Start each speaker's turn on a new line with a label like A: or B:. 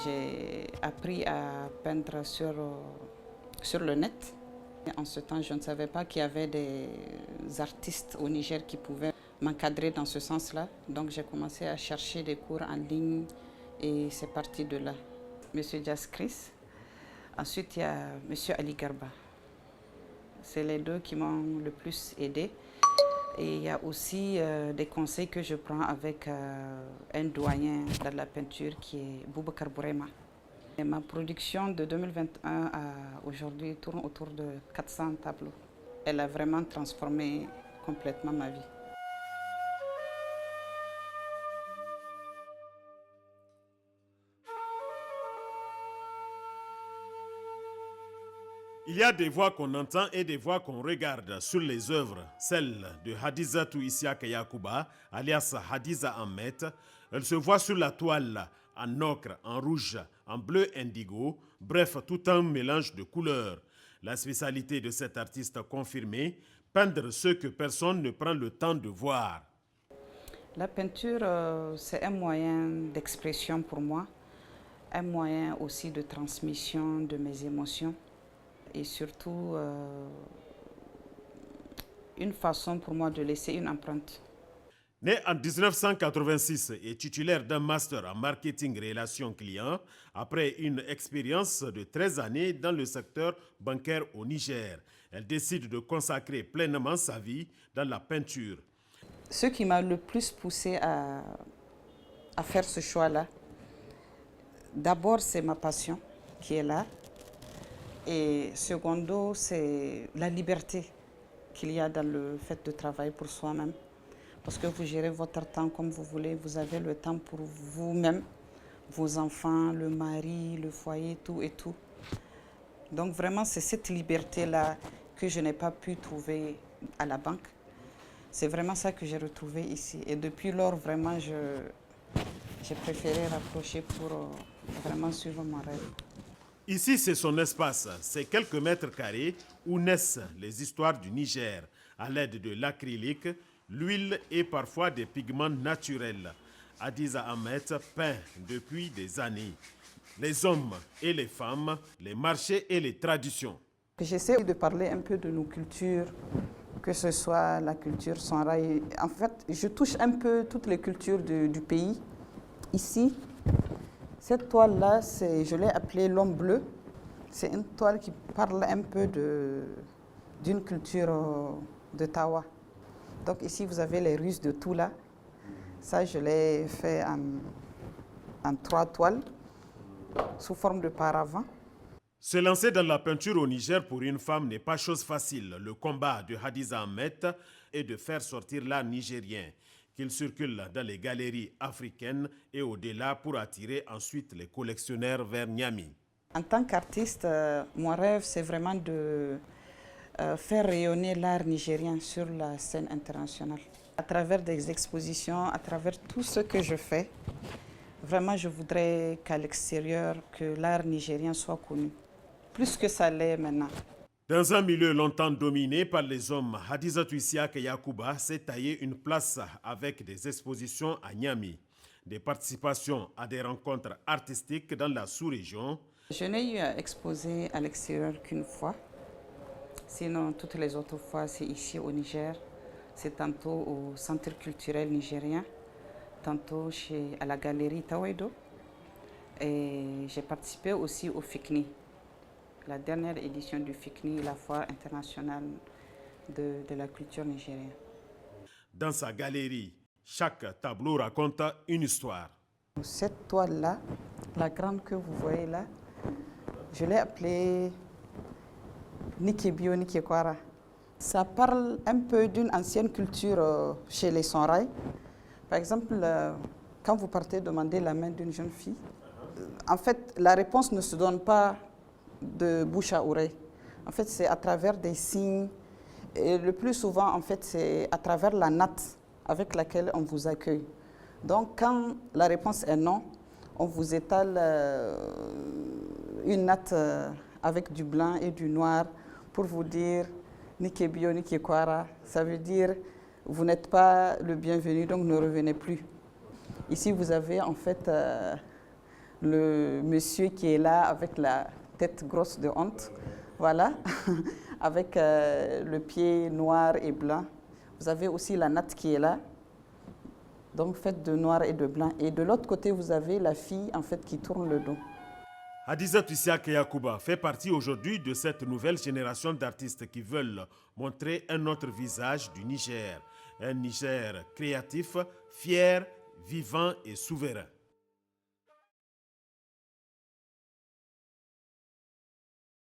A: J'ai appris à peindre sur le net. En ce temps, je ne savais pas qu'il y avait des artistes au Niger qui pouvaient m'encadrer dans ce sens-là. Donc j'ai commencé à chercher des cours en ligne et c'est parti de là. Monsieur Jas Chris. Ensuite, il y a Monsieur Ali Garba. C'est les deux qui m'ont le plus aidé. Et il y a aussi des conseils que je prends avec un doyen dans la peinture qui est Boubacar Bourema. Et ma production de 2021 à aujourd'hui tourne autour de 400 tableaux. Elle a vraiment transformé complètement ma vie.
B: Il y a des voix qu'on entend et des voix qu'on regarde sur les œuvres. Celle de Hadizatou Isiaka Yakuba, alias Hadiza Ahmed. Elle se voit sur la toile en ocre, en rouge, en bleu indigo, bref, tout un mélange de couleurs. La spécialité de cet artiste confirmé, peindre ce que personne ne prend le temps de voir.
A: La peinture, c'est un moyen d'expression pour moi, un moyen aussi de transmission de mes émotions. Et surtout une façon pour moi de laisser une empreinte.
B: Né en 1986 et titulaire d'un master en marketing relations clients, après une expérience de 13 années dans le secteur bancaire au Niger, elle décide de consacrer pleinement sa vie dans la peinture.
A: Ce qui m'a le plus poussé à faire ce choix-là, d'abord c'est ma passion qui est là. Et secondo, c'est la liberté qu'il y a dans le fait de travailler pour soi-même. Parce que vous gérez votre temps comme vous voulez, vous avez le temps pour vous-même, vos enfants, le mari, le foyer, tout et tout. Donc vraiment, c'est cette liberté-là que je n'ai pas pu trouver à la banque. C'est vraiment ça que j'ai retrouvé ici. Et depuis lors, vraiment, j'ai préféré rapprocher pour vraiment suivre mon rêve.
B: Ici, c'est son espace, c'est quelques mètres carrés où naissent les histoires du Niger à l'aide de l'acrylique, l'huile et parfois des pigments naturels. Hadiza Ahmed peint depuis des années les hommes et les femmes, les marchés et les traditions.
A: J'essaie de parler un peu de nos cultures, que ce soit la culture Sonrai. En fait, je touche un peu toutes les cultures du pays. Ici, cette toile-là, je l'ai appelée l'homme bleu. C'est une toile qui parle un peu d'une culture de Tawa. Donc ici, vous avez les Russes de Toula. Ça, je l'ai fait en 3 toiles, sous forme de paravent.
B: Se lancer dans la peinture au Niger pour une femme n'est pas chose facile. Le combat de Hadiza Ahmed est de faire sortir l'art nigérien, qu'il circule dans les galeries africaines et au-delà pour attirer ensuite les collectionneurs vers Niamey.
A: En tant qu'artiste, mon rêve, c'est vraiment de faire rayonner l'art nigérien sur la scène internationale. À travers des expositions, à travers tout ce que je fais, vraiment, je voudrais qu'à l'extérieur, que l'art nigérien soit connu, plus que ça l'est maintenant.
B: Dans un milieu longtemps dominé par les hommes, Hadizatou Isiaka Yakuba s'est taillé une place avec des expositions à Niamey, des participations à des rencontres artistiques dans la sous-région.
A: Je n'ai eu à exposer à l'extérieur qu'une fois. Sinon, toutes les autres fois, c'est ici au Niger. C'est tantôt au Centre culturel nigérien, tantôt à la galerie Tawedo. Et j'ai participé aussi au FICNI, la dernière édition du FICNI, la foire internationale de la culture nigérienne.
B: Dans sa galerie, chaque tableau raconte une histoire.
A: Cette toile-là, la grande que vous voyez là, je l'ai appelée Nikebio Nikekwara. Ça parle un peu d'une ancienne culture chez les Sonrai. Par exemple, quand vous partez demander la main d'une jeune fille, en fait, la réponse ne se donne pas de bouche à oreille. En fait, c'est à travers des signes. Et le plus souvent, en fait, c'est à travers la natte avec laquelle on vous accueille. Donc, quand la réponse est non, on vous étale une natte avec du blanc et du noir pour vous dire Nikebio, Nikekwara. Ça veut dire vous n'êtes pas le bienvenu, donc ne revenez plus. Ici, vous avez en fait le monsieur qui est là avec la tête grosse de honte, voilà, avec le pied noir et blanc. Vous avez aussi la natte qui est là, donc faite de noir et de blanc. Et de l'autre côté, vous avez la fille en fait qui tourne le dos.
B: Hadizatou Isiaka Yacouba fait partie aujourd'hui de cette nouvelle génération d'artistes qui veulent montrer un autre visage du Niger. Un Niger créatif, fier, vivant et souverain.